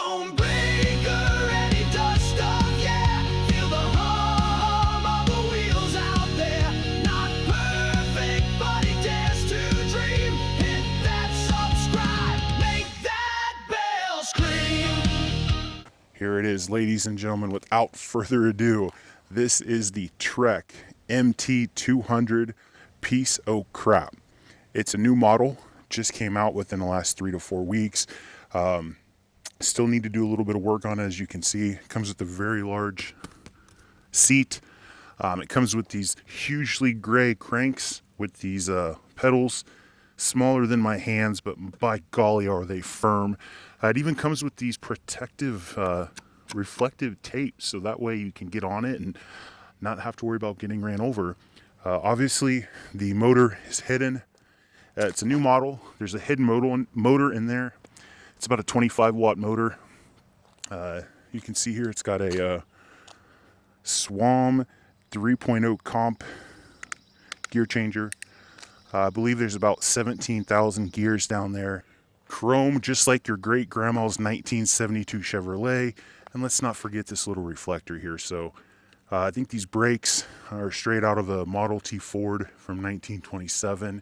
Stonebraker, and he does stuff, yeah. Feel the hum of the wheels out there. Not perfect, but he dares to dream. Hit that subscribe, make that bell scream. Here it is, ladies and gentlemen. Without further ado, this is the Trek MT200 piece of crap. It's a new model, just came out within the last 3 to 4 weeks. Still need to do a little bit of work on it. As you can see, it comes with a very large seat. It comes with these hugely gray cranks with these pedals, smaller than my hands, but by golly are they firm. It even comes with these protective reflective tape, so that way you can get on it and not have to worry about getting ran over. Obviously the motor is hidden. It's a new model. There's a hidden motor in there. It's about a 25 watt motor. You can see here it's got a Swam 3.0 comp gear changer. I believe there's about 17,000 gears down there. Chrome, just like your great grandma's 1972 Chevrolet. And let's not forget this little reflector here. So I think these brakes are straight out of a Model T Ford from 1927.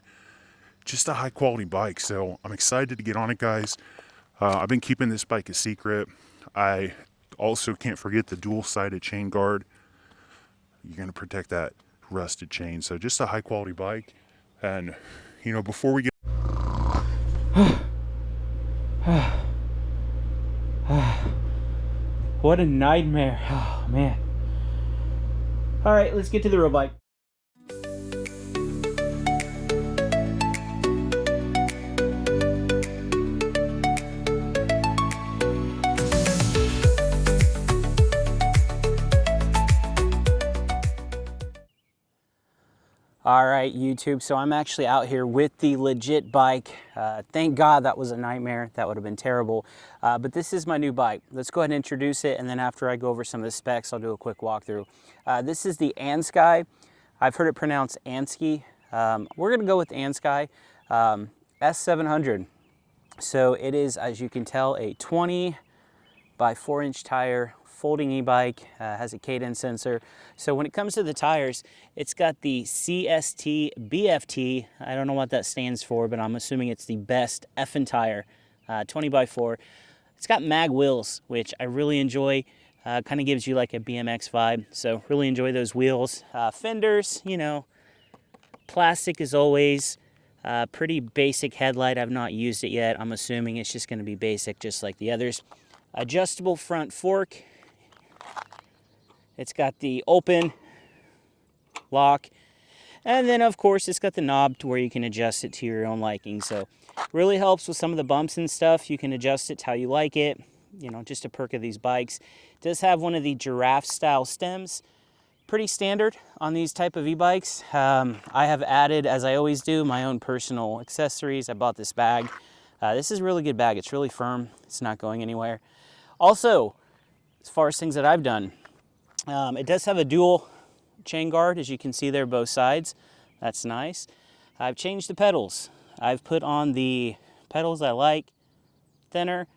Just a high quality bike. So I'm excited to get on it, guys. I've been keeping this bike a secret. I also can't forget the dual-sided chain guard. You're going to protect that rusted chain. So just a high quality bike. And you know, before we get what a nightmare. Oh man. All right, let's get to the real bike. All right, YouTube, so I'm actually out here with the legit bike. Thank God that was a nightmare. That would have been terrible. But this is my new bike. Let's go ahead and introduce it, and then after I go over some of the specs, I'll do a quick walkthrough. This is the Ans Sky. I've heard it pronounced Andsky. We're gonna go with Ans Sky S700. So it is, as you can tell, a 20 by 4-inch tire, folding e-bike, has a cadence sensor. So when it comes to the tires, it's got the CST BFT. I don't know what that stands for, but I'm assuming it's the best effing tire, 20 by 4. It's got mag wheels, which I really enjoy. Kind of gives you like a BMX vibe. So really enjoy those wheels. Fenders, you know, plastic as always. Pretty basic headlight. I've not used it yet. I'm assuming it's just going to be basic, just like the others. Adjustable front fork. It's got the open lock, and then of course it's got the knob to where you can adjust it to your own liking. So really helps with some of the bumps and stuff. You can adjust it to how you like it, you know, just a perk of these bikes. It does have one of the giraffe style stems, pretty standard on these type of e-bikes. I have added, as I always do, my own personal accessories. I bought this bag. This is a really good bag. It's really firm. It's not going anywhere. Also, as far as things that I've done, it does have a dual chain guard, as you can see there, both sides. That's nice. I've changed the pedals. I've put on the pedals I like, thinner,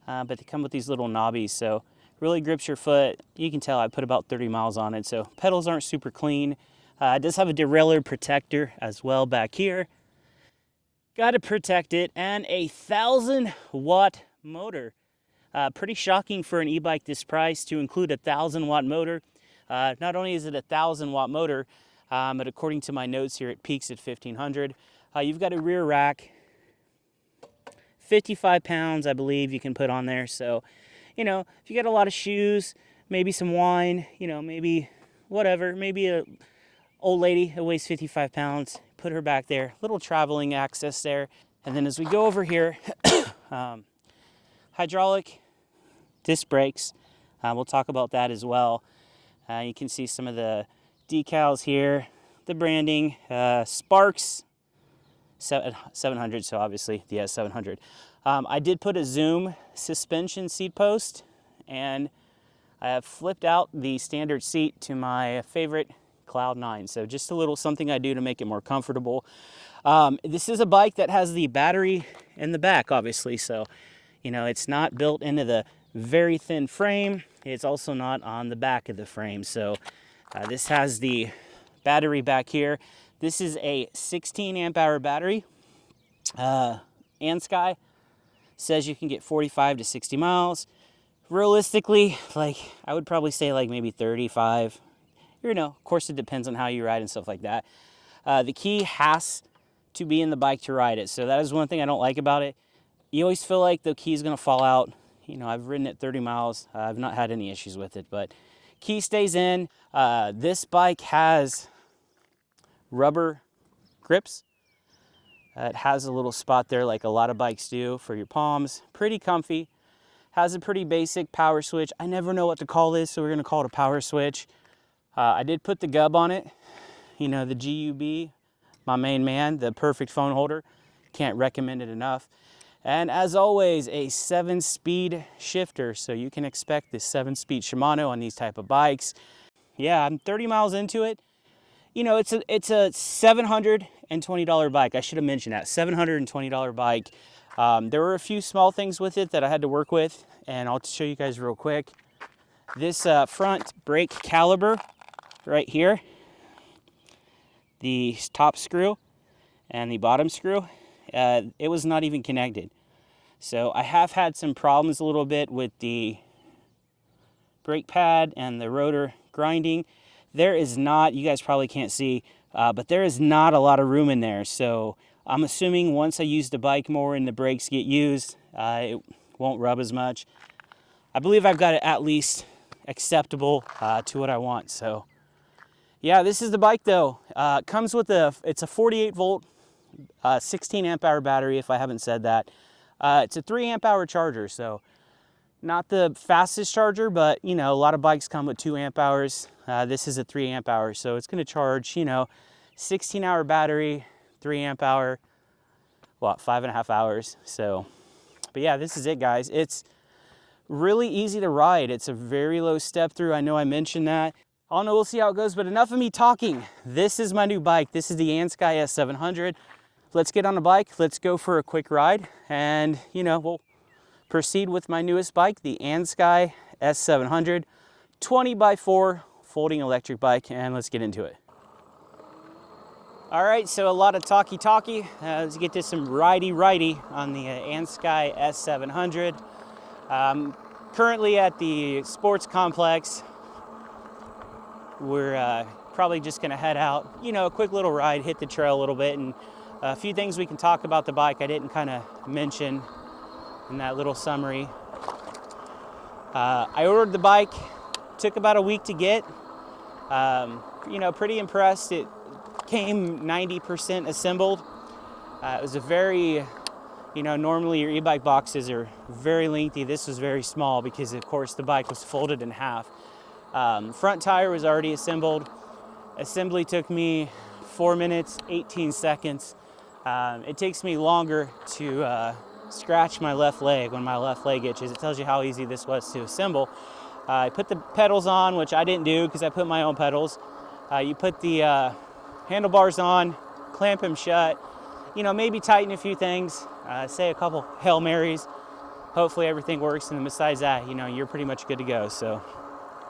but they come with these little knobbies, so really grips your foot. You can tell I put about 30 miles on it, so pedals aren't super clean. It does have a derailleur protector as well back here. Got to protect it, and a 1,000-watt motor. Pretty shocking for an e-bike this price to include a 1,000-watt motor. Not only is it a 1,000-watt motor, but according to my notes here, it peaks at 1,500. You've got a rear rack, 55 pounds, I believe, you can put on there. So, you know, if you got a lot of shoes, maybe some wine, you know, maybe whatever, maybe a old lady who weighs 55 pounds, put her back there, little traveling access there. And then as we go over here, hydraulic disc brakes, we'll talk about that as well. You can see some of the decals here, the branding, Sparks 700, so obviously the S700. I did put a Zoom suspension seat post, and I have flipped out the standard seat to my favorite Cloud 9. So just a little something I do to make it more comfortable. This is a bike that has the battery in the back, obviously, so you know it's not built into very thin frame. It's also not on the back of the frame. So this has the battery back here. This is a 16 amp hour battery. Andsky says you can get 45 to 60 miles. Realistically, like, I would probably say like maybe 35. You know, of course it depends on how you ride and stuff like that. The key has to be in the bike to ride it. So that is one thing I don't like about it. You always feel like the key is going to fall out. You know, I've ridden it 30 miles. I've not had any issues with it, but key stays in. This bike has rubber grips. It has a little spot there like a lot of bikes do for your palms. Pretty comfy. Has a pretty basic power switch. I never know what to call this, so we're going to call it a power switch. I did put the gub on it. You know, the GUB, my main man, the perfect phone holder. Can't recommend it enough. And as always, a 7-speed shifter, so you can expect this 7-speed Shimano on these type of bikes. Yeah, I'm 30 miles into it. You know, it's a $720 bike. I should have mentioned that, $720 bike. There were a few small things with it that I had to work with, and I'll show you guys real quick. This front brake caliper right here, the top screw and the bottom screw, it was not even connected. So I have had some problems a little bit with the brake pad and the rotor grinding. There is not, you guys probably can't see, but there is not a lot of room in there. So I'm assuming once I use the bike more and the brakes get used, it won't rub as much. I believe I've got it at least acceptable to what I want. So yeah, this is the bike though. It comes with it's a 48 volt, 16 amp hour battery, if I haven't said that. It's a 3 amp hour charger, so not the fastest charger, but you know, a lot of bikes come with 2 amp hours. This is a 3 amp hour, so it's going to charge, you know, 16 hour battery, 3 amp hour, what, 5.5 hours. So, but yeah, this is it, guys. It's really easy to ride. It's a very low step through. I know I mentioned that. I don't know, we'll see how it goes, but enough of me talking. This is my new bike. This is the Ans Sky S700. Let's get on the bike. Let's go for a quick ride, and you know, we'll proceed with my newest bike, the Ans Sky S700, 20x4 folding electric bike, and let's get into it. All right, so a lot of talky. Let's get to some righty on the Ans Sky S700. Currently at the sports complex. We're probably just gonna head out, you know, a quick little ride, hit the trail a little bit, and a few things we can talk about the bike I didn't kind of mention in that little summary. I ordered the bike, took about a week to get. You know, pretty impressed. It came 90% assembled. It was a very, you know, normally your e-bike boxes are very lengthy. This was very small because of course the bike was folded in half. Front tire was already assembled. Assembly took me 4 minutes, 18 seconds. It takes me longer to scratch my left leg when my left leg itches. It tells you how easy this was to assemble. I put the pedals on, which I didn't do because I put my own pedals. You put the handlebars on, clamp them shut, you know, maybe tighten a few things, say a couple Hail Marys. Hopefully everything works, and then besides that, you know, you're pretty much good to go. So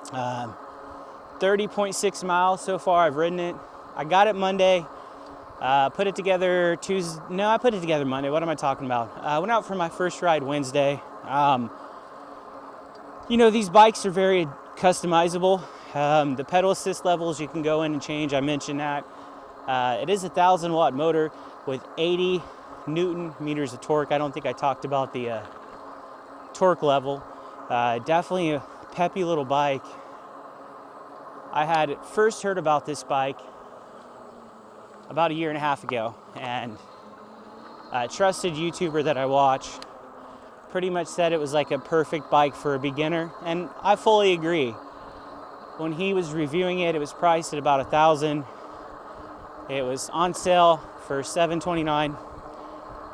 30.6 miles so far. I've ridden it. I got it Monday. Put it together Tuesday. No, I put it together Monday. What am I talking about? I went out for my first ride Wednesday. You know, these bikes are very customizable. The pedal assist levels you can go in and change. I mentioned that. It is a 1,000 watt motor with 80 Newton meters of torque. I don't think I talked about the torque level. Definitely a peppy little bike. I had first heard about this bike about 1.5 years ago, and a trusted YouTuber that I watch pretty much said it was like a perfect bike for a beginner, and I fully agree. When he was reviewing it, it was priced at about $1,000. It was on sale for $729.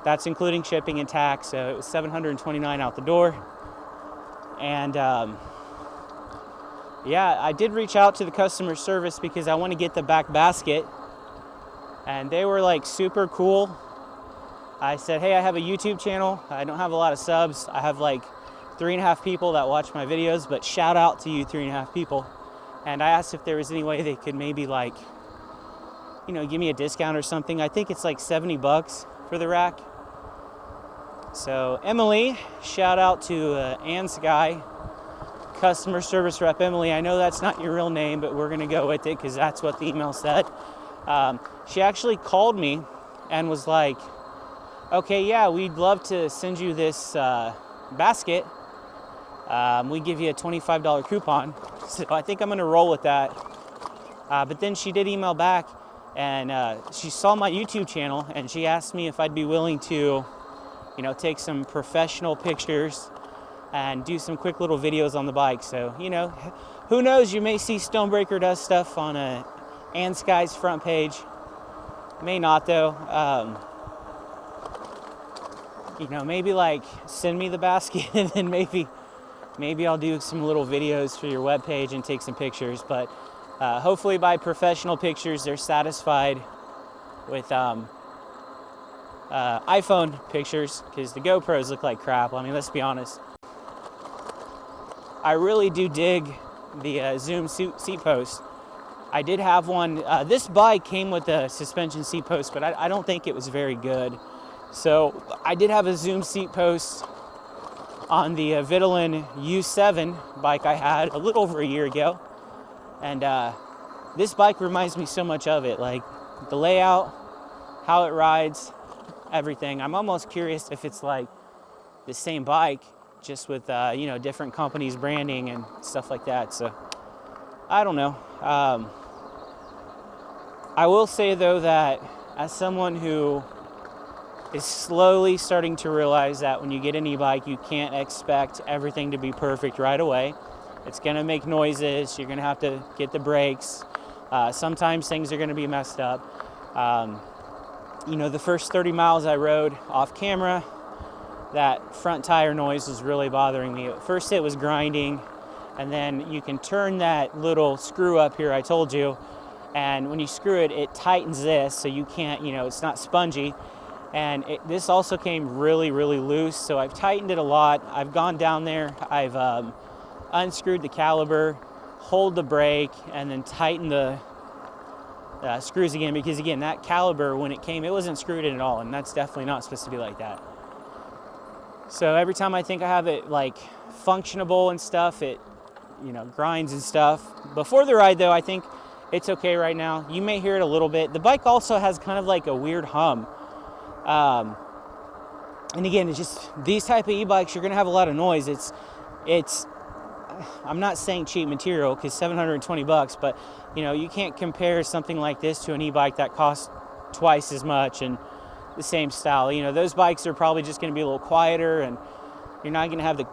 That's including shipping and tax, so it was $729 out the door. And yeah, I did reach out to the customer service because I want to get the back basket, and they were like super cool. I said, hey, I have a YouTube channel. I don't have a lot of subs. I have like 3.5 people that watch my videos, but shout out to you 3.5 people. And I asked if there was any way they could maybe like, you know, give me a discount or something. I think it's like $70 for the rack. So Emily, shout out to Ans Sky, customer service rep Emily. I know that's not your real name, but we're gonna go with it because that's what the email said. She actually called me and was like, okay, yeah, we'd love to send you this basket. We give you a $25 coupon. So I think I'm gonna roll with that. But then she did email back, and she saw my YouTube channel, and she asked me if I'd be willing to, you know, take some professional pictures and do some quick little videos on the bike. So, you know, who knows, you may see Stonebraker does stuff on Ans Sky's front page. May not though. You know, maybe like send me the basket and then maybe I'll do some little videos for your webpage and take some pictures. But hopefully by professional pictures, they're satisfied with iPhone pictures, because the GoPros look like crap. I mean, let's be honest. I really do dig the Zoom seat post. I did have one. This bike came with a suspension seat post, but I don't think it was very good. So I did have a Zoom seat post on the Vitamin U7 bike I had a little over a year ago. And this bike reminds me so much of it, like the layout, how it rides, everything. I'm almost curious if it's like the same bike, just with you know, different companies' branding and stuff like that. So I don't know. I will say though that as someone who is slowly starting to realize that when you get an e-bike, you can't expect everything to be perfect right away. It's gonna make noises. You're gonna have to get the brakes. Sometimes things are gonna be messed up. You know, the first 30 miles I rode off camera, that front tire noise was really bothering me. At first it was grinding, and then you can turn that little screw up here I told you, and when you screw it, it tightens this, so you can't, you know, it's not spongy. And this also came really, really loose, so I've tightened it a lot. I've gone down there, I've unscrewed the caliper, hold the brake, and then tighten the screws again, because again, that caliper, when it came, it wasn't screwed in at all, and that's definitely not supposed to be like that. So every time I think I have it like functionable and stuff, it, you know, grinds and stuff. Before the ride though, I think it's okay right now. You may hear it a little bit. The bike also has kind of like a weird hum. And again, it's just these type of e-bikes, you're gonna have a lot of noise. It's I'm not saying cheap material, because $720, but you know, you can't compare something like this to an e-bike that costs twice as much and the same style. You know, those bikes are probably just gonna be a little quieter, and you're not gonna have the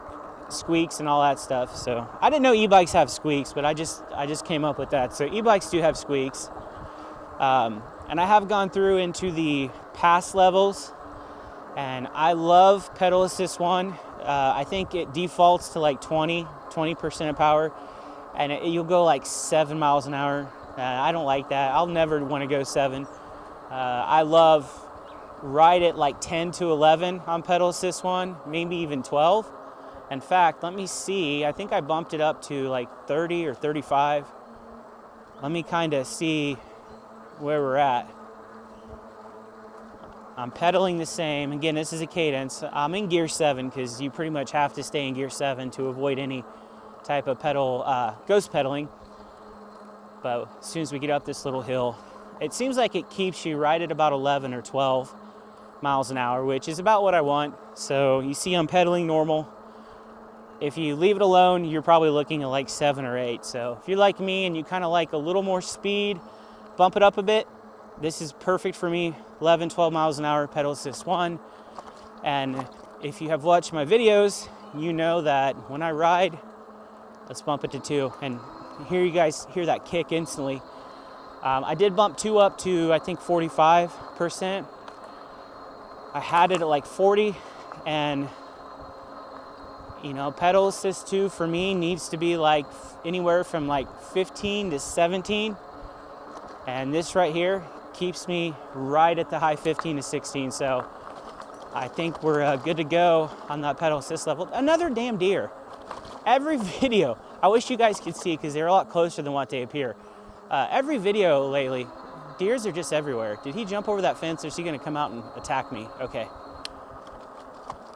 squeaks and all that stuff. So I didn't know e-bikes have squeaks, but I just came up with that. So e-bikes do have squeaks. And I have gone through into the pass levels, and I love pedal assist 1. I think it defaults to like 20% of power, and you'll go like 7 miles an hour. I don't like that. I'll never want to go 7. I love ride at like 10 to 11 on pedal assist 1, maybe even 12. In fact, let me see. I think I bumped it up to like 30 or 35. Let me kind of see where we're at. I'm pedaling the same. Again, this is a cadence. I'm in gear 7 because you pretty much have to stay in gear 7 to avoid any type of pedal ghost pedaling. But as soon as we get up this little hill, it seems like it keeps you right at about 11 or 12 miles an hour, which is about what I want. So you see I'm pedaling normal. If you leave it alone, you're probably looking at like 7 or 8. So if you're like me and you kind of like a little more speed, bump it up a bit, this is perfect for me. 11, 12 miles an hour, pedal assist 1. And if you have watched my videos, you know that when I ride, let's bump it to 2. And here you guys hear that kick instantly. I did bump 2 up to, I think, 45%. I had it at like 40, and you know, pedal assist 2 for me needs to be like anywhere from like 15 to 17. And this right here keeps me right at the high 15 to 16. So I think we're good to go on that pedal assist level. Another damn deer. Every video, I wish you guys could see because they're a lot closer than what they appear. Every video lately, deers are just everywhere. Did he jump over that fence or is he gonna come out and attack me? Okay.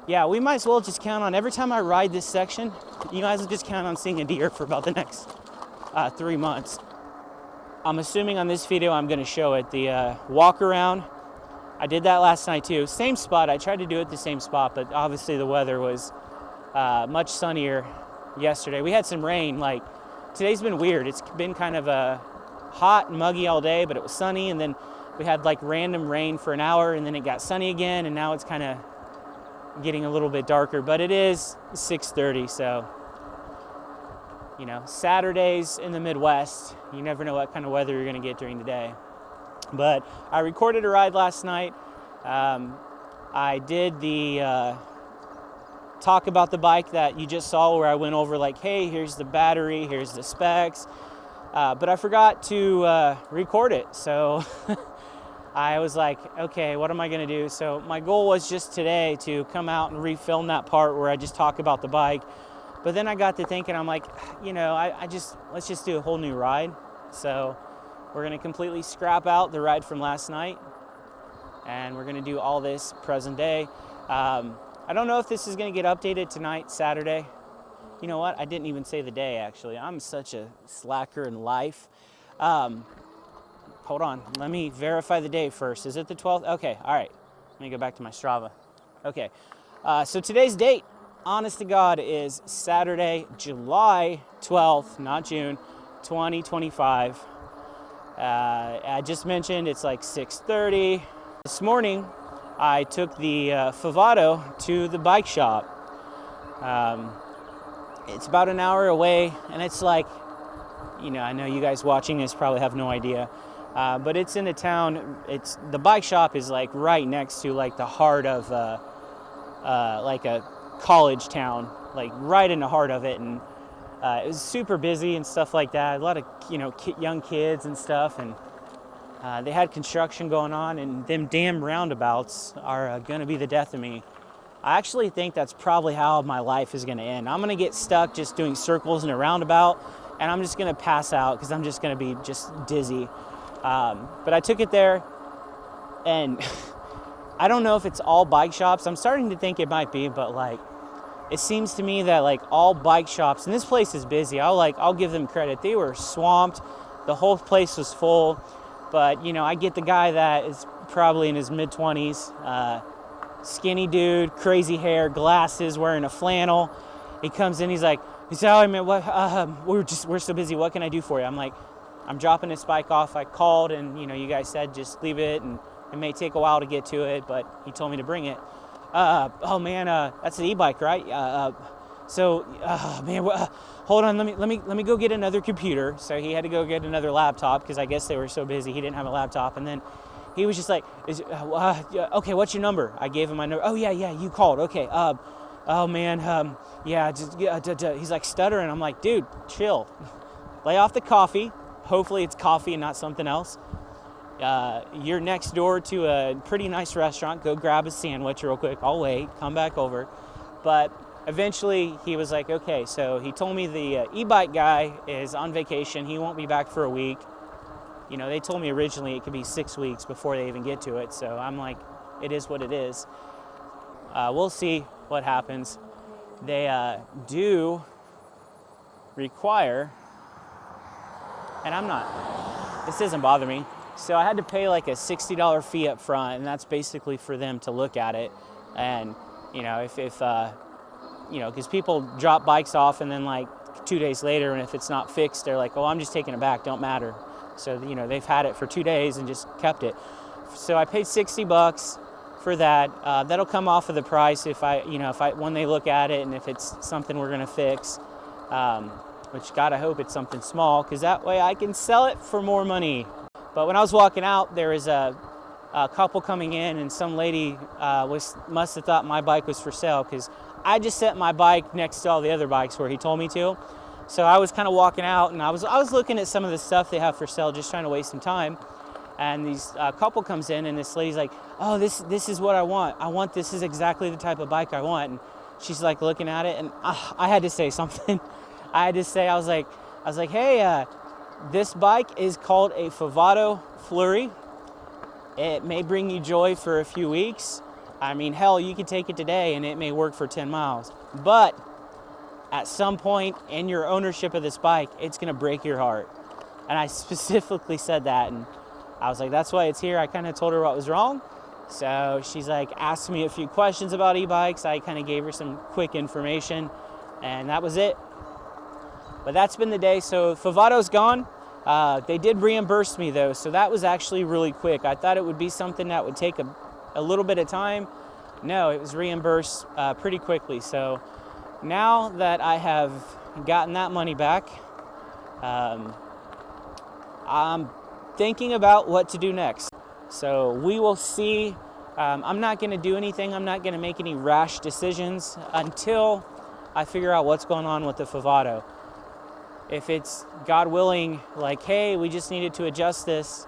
Yeah, we might as well just count on, every time I ride this section, you guys will just count on seeing a deer for about the next 3 months. I'm assuming on this video I'm gonna show it, the walk around. I did that last night too. Same spot, I tried to do it the same spot, but obviously the weather was much sunnier yesterday. We had some rain, like today's been weird. It's been kind of hot and muggy all day, but it was sunny, and then we had like random rain for an hour, and then it got sunny again, and now it's kind of getting a little bit darker, but it is 6:30, so you know, Saturdays in the Midwest, you never know what kind of weather you're gonna get during the day. But I recorded a ride last night. I did the talk about the bike that you just saw, where I went over like, hey, here's the battery, here's the specs, but I forgot to record it. So I was like, okay, what am I gonna do? So my goal was just today to come out and refilm that part where I just talk about the bike. But then I got to thinking, I'm like, you know, let's just do a whole new ride. So we're gonna completely scrap out the ride from last night, and we're gonna do all this present day. I don't know if this is gonna get updated tonight, Saturday. You know what? I didn't even say the day, actually. I'm such a slacker in life. Hold on, let me verify the day first. Is it the 12th? Okay, all right. Let me go back to my Strava. Okay, so today's date, honest to God, is Saturday, July 12th, not June, 2025. I just mentioned it's like 6:30. This morning, I took the Favado to the bike shop. It's about an hour away, and it's like, you know, I know you guys watching this probably have no idea, but it's in a town. The bike shop is like right next to like the heart of like a college town, like right in the heart of it, and it was super busy and stuff like that. A lot of, you know, young kids and stuff, and they had construction going on, and them damn roundabouts are gonna be the death of me. I actually think that's probably how my life is gonna end. I'm gonna get stuck just doing circles in a roundabout, and I'm just gonna pass out because I'm just gonna be just dizzy. But I took it there, and I don't know if it's all bike shops. I'm starting to think it might be, but like, it seems to me that like all bike shops, and this place is busy. I'll give them credit. They were swamped. The whole place was full. But you know, I get the guy that is probably in his mid-20s, skinny dude, crazy hair, glasses, wearing a flannel. He comes in, he said, "Oh man, what? We're so busy. What can I do for you?" I'm like, "I'm dropping this bike off. I called, and you know, you guys said just leave it, and it may take a while to get to it, but he told me to bring it." Oh man, that's an e-bike, right? Man, hold on, let me go get another computer. So he had to go get another laptop because I guess they were so busy he didn't have a laptop. And then he was just like, okay, what's your number? I gave him my number. Oh yeah, you called. Okay. Oh man, he's like stuttering. I'm like, dude, chill. Lay off the coffee. Hopefully it's coffee and not something else. You're next door to a pretty nice restaurant. Go grab a sandwich real quick. I'll wait. Come back over. But eventually he was like, okay. So he told me the e-bike guy is on vacation. He won't be back for a week. You know, they told me originally it could be 6 weeks before they even get to it. So I'm like, it is what it is. We'll see what happens. They do require, and this doesn't bother me. So I had to pay like a $60 fee up front, and that's basically for them to look at it. And, you know, if you know, because people drop bikes off and then like 2 days later, and if it's not fixed, they're like, oh, I'm just taking it back, don't matter. So, you know, they've had it for 2 days and just kept it. So I paid $60 for that. That'll come off of the price when they look at it, and if it's something we're gonna fix, which God, I hope it's something small, because that way I can sell it for more money. But when I was walking out, there was a couple coming in, and some lady must have thought my bike was for sale, because I just set my bike next to all the other bikes where he told me to. So I was kind of walking out, and I was looking at some of the stuff they have for sale, just trying to waste some time. And these couple comes in, and this lady's like, oh, this is what I want. This is exactly the type of bike I want. And she's like looking at it, and I had to say something. I was like, hey, this bike is called a Favado Flurry. It may bring you joy for a few weeks. I mean, hell, you could take it today and it may work for 10 miles. But at some point in your ownership of this bike, it's gonna break your heart. And I specifically said that, and I was like, that's why it's here. I kind of told her what was wrong. So she's like, asked me a few questions about e-bikes. I kind of gave her some quick information, and that was it. But that's been the day. So Favado's gone. They did reimburse me though, so that was actually really quick. I thought it would be something that would take a little bit of time. No, it was reimbursed pretty quickly. So now that I have gotten that money back, I'm thinking about what to do next. So we will see. I'm not going to do anything. I'm not going to make any rash decisions until I figure out what's going on with the Favado. If it's, God willing, like, hey, we just needed to adjust this,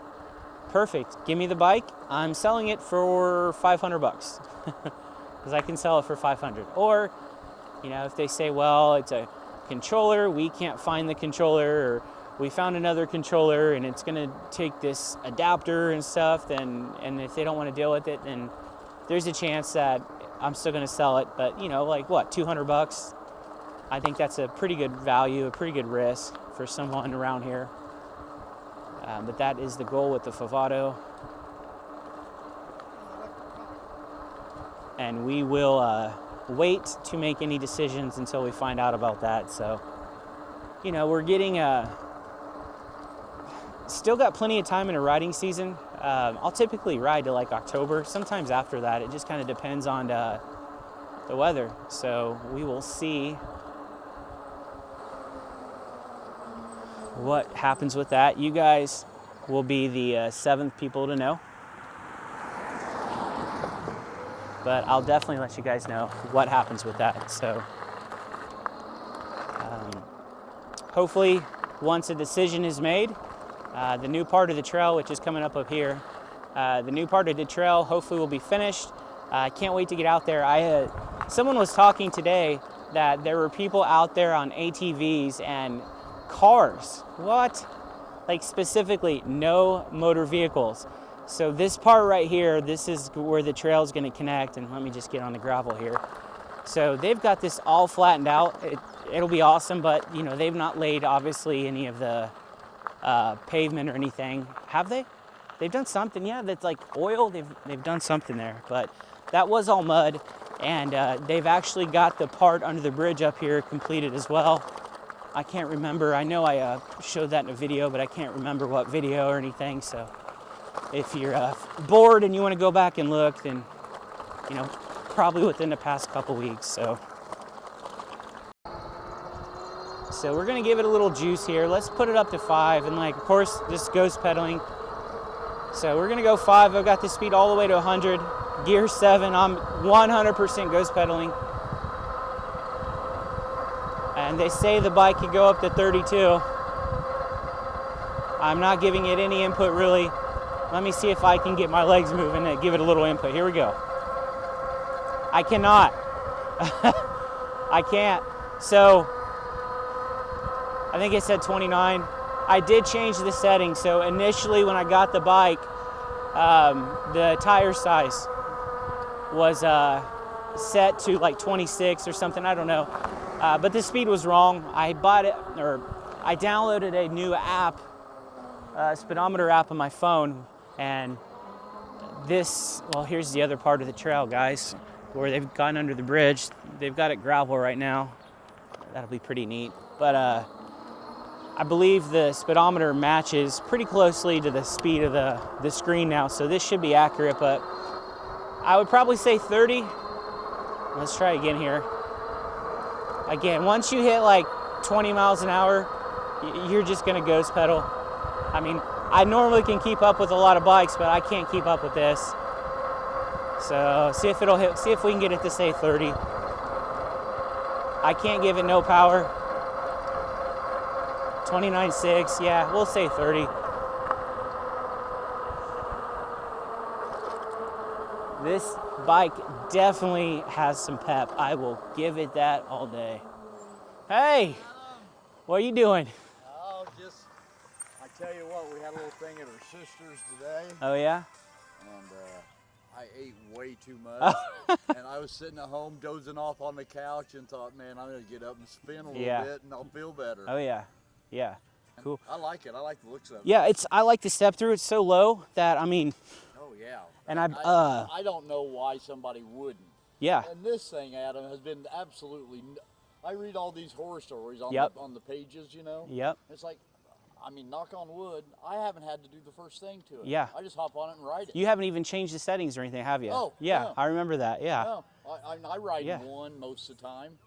perfect. Give me the bike. I'm selling it for $500 because I can sell it for 500. Or, you know, if they say, well, it's a controller, we can't find the controller, or we found another controller and it's going to take this adapter and stuff, then, and if they don't want to deal with it, then there's a chance that I'm still going to sell it. But, you know, like what, $200? I think that's a pretty good value, a pretty good risk for someone around here. But that is the goal with the Favado. And we will wait to make any decisions until we find out about that. So, you know, we're getting still got plenty of time in a riding season. I'll typically ride to like October. Sometimes after that, it just kind of depends on the weather. So we will see what happens with that. You guys will be the seventh people to know. But I'll definitely let you guys know what happens with that. So hopefully once a decision is made, the new part of the trail, which is coming up here, the new part of the trail hopefully will be finished. I can't wait to get out there. Someone was talking today that there were people out there on ATVs and cars. What? Like specifically no motor vehicles. So this part right here, this is where the trail is going to connect. And let me just get on the gravel here. So they've got this all flattened out. It'll be awesome, but you know, they've not laid obviously any of the pavement or anything. Have they? They've done something. Yeah, that's like oil. They've done something there, but that was all mud. And they've actually got the part under the bridge up here completed as well. I can't remember. I know I showed that in a video, but I can't remember what video or anything. So if you're bored and you want to go back and look, then, you know, probably within the past couple weeks. So we're going to give it a little juice here. Let's put it up to 5. And like, of course, just ghost pedaling. So we're going to go 5. I've got the speed all the way to 100. Gear 7. I'm 100% ghost pedaling. And they say the bike could go up to 32. I'm not giving it any input really. Let me see if I can get my legs moving and give it a little input. Here we go. I cannot. I can't. So I think it said 29. I did change the settings. So initially when I got the bike, the tire size was set to like 26 or something. I don't know. But the speed was wrong. I bought it, or I downloaded a new app, speedometer app on my phone, and this, well, here's the other part of the trail, guys, where they've gone under the bridge. They've got it gravel right now. That'll be pretty neat. But I believe the speedometer matches pretty closely to the speed of the screen now, so this should be accurate, but I would probably say 30. Let's try again here. Again, once you hit like 20 miles an hour, you're just gonna ghost pedal. I mean, I normally can keep up with a lot of bikes, but I can't keep up with this. So see if it'll hit, see if we can get it to say 30. I can't give it no power. 29.6, yeah, we'll say 30. This bike definitely has some pep. I will give it that all day. Hey, what are you doing? Oh, just, I tell you what, we had a little thing at her sister's today, Oh yeah? and I ate way too much. And I was sitting at home dozing off on the couch and thought, man, I'm gonna get up and spin a little bit and I'll feel better. Oh yeah, yeah, cool. I like it, I like the looks of it. Yeah, I like the step through. It's so low that, I mean, Oh yeah. and I don't know why somebody wouldn't. yeah. And this thing, Adam, has been absolutely, I read all these horror stories on, on the pages, you know? Yep. It's like, I mean, knock on wood, I haven't had to do the first thing to it. Yeah. I just hop on it and ride it. You haven't even changed the settings or anything, have you? Oh, yeah, no. I remember that, yeah. No, I ride Yeah. in one most of the time.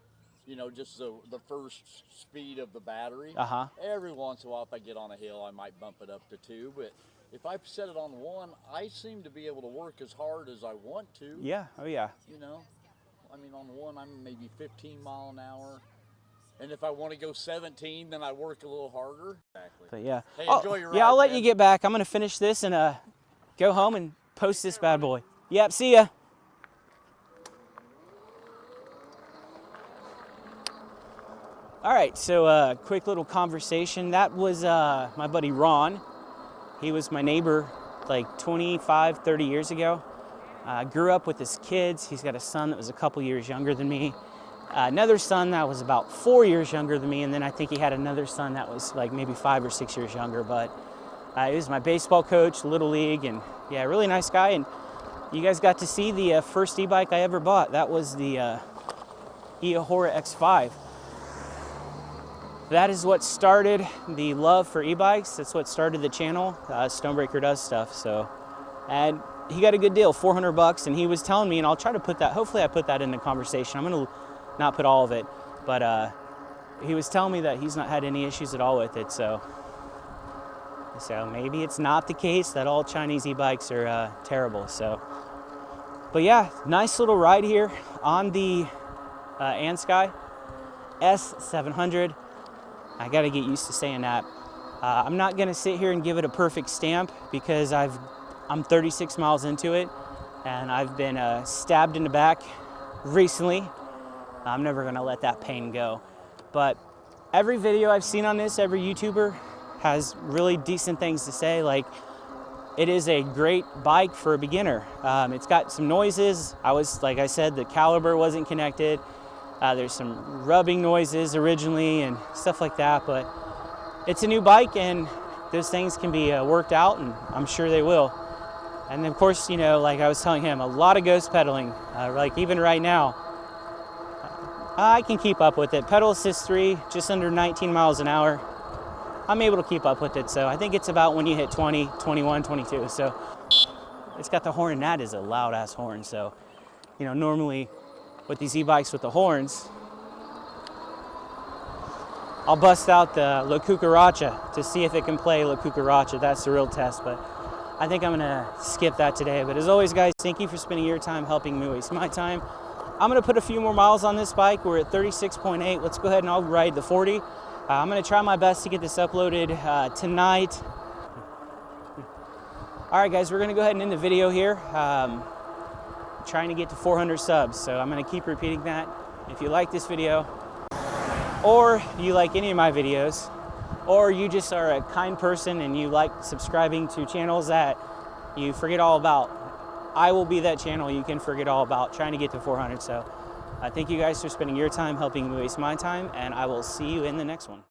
You know, just the first speed of the battery. Uh-huh. Every once in a while, if I get on a hill, I might bump it up to 2. But if I set it on 1, I seem to be able to work as hard as I want to. Yeah, oh yeah. You know, I mean, on 1, I'm maybe 15 mile an hour. And if I want to go 17, then I work a little harder. Exactly. But yeah. Hey, enjoy your ride, yeah, I'll let man. you get back. I'm gonna finish this and go home and post this bad boy. Yep, see ya. All right, so quick little conversation. That was my buddy Ron. He was my neighbor like 25, 30 years ago. Grew up with his kids. He's got a son that was a couple years younger than me. Another son that was about 4 years younger than me, and then I think he had another son that was like maybe 5 or 6 years younger, but he was my baseball coach, Little League, and yeah, really nice guy. And you guys got to see the first e-bike I ever bought. That was the Ehora X5. That is what started the love for e-bikes. That's what started the channel. Stonebraker does stuff, so. And he got a good deal, $400, and he was telling me, and I'll try to put that, hopefully I put that in the conversation. I'm gonna not put all of it, but he was telling me that he's not had any issues at all with it, so maybe it's not the case that all Chinese e-bikes are terrible, so. But yeah, nice little ride here on the Andsky S700. I gotta get used to saying that. I'm not gonna sit here and give it a perfect stamp because I'm 36 miles into it and I've been stabbed in the back recently. I'm never gonna let that pain go. But every video I've seen on this, every YouTuber has really decent things to say. Like, it is a great bike for a beginner. It's got some noises. Like I said, the caliper wasn't connected. There's some rubbing noises originally and stuff like that, but it's a new bike and those things can be worked out, and I'm sure they will. And of course, you know, like I was telling him, a lot of ghost pedaling. Like even right now, I can keep up with it. Pedal assist 3, just under 19 miles an hour. I'm able to keep up with it, so I think it's about when you hit 20, 21, 22. So it's got the horn, and that is a loud ass horn. So, you know, normally with these e-bikes with the horns, I'll bust out the La Cucaracha to see if it can play La Cucaracha. That's the real test, but I think I'm gonna skip that today. But as always, guys, thank you for spending your time helping me waste my time. I'm gonna put a few more miles on this bike. We're at 36.8. Let's go ahead and I'll ride the 40. I'm gonna try my best to get this uploaded tonight. All right, guys, we're gonna go ahead and end the video here. Trying to get to 400 subs, so I'm gonna keep repeating that. If you like this video, or you like any of my videos, or you just are a kind person and you like subscribing to channels that you forget all about, I will be that channel you can forget all about, trying to get to 400. So thank you guys for spending your time helping me waste my time, and I will see you in the next one.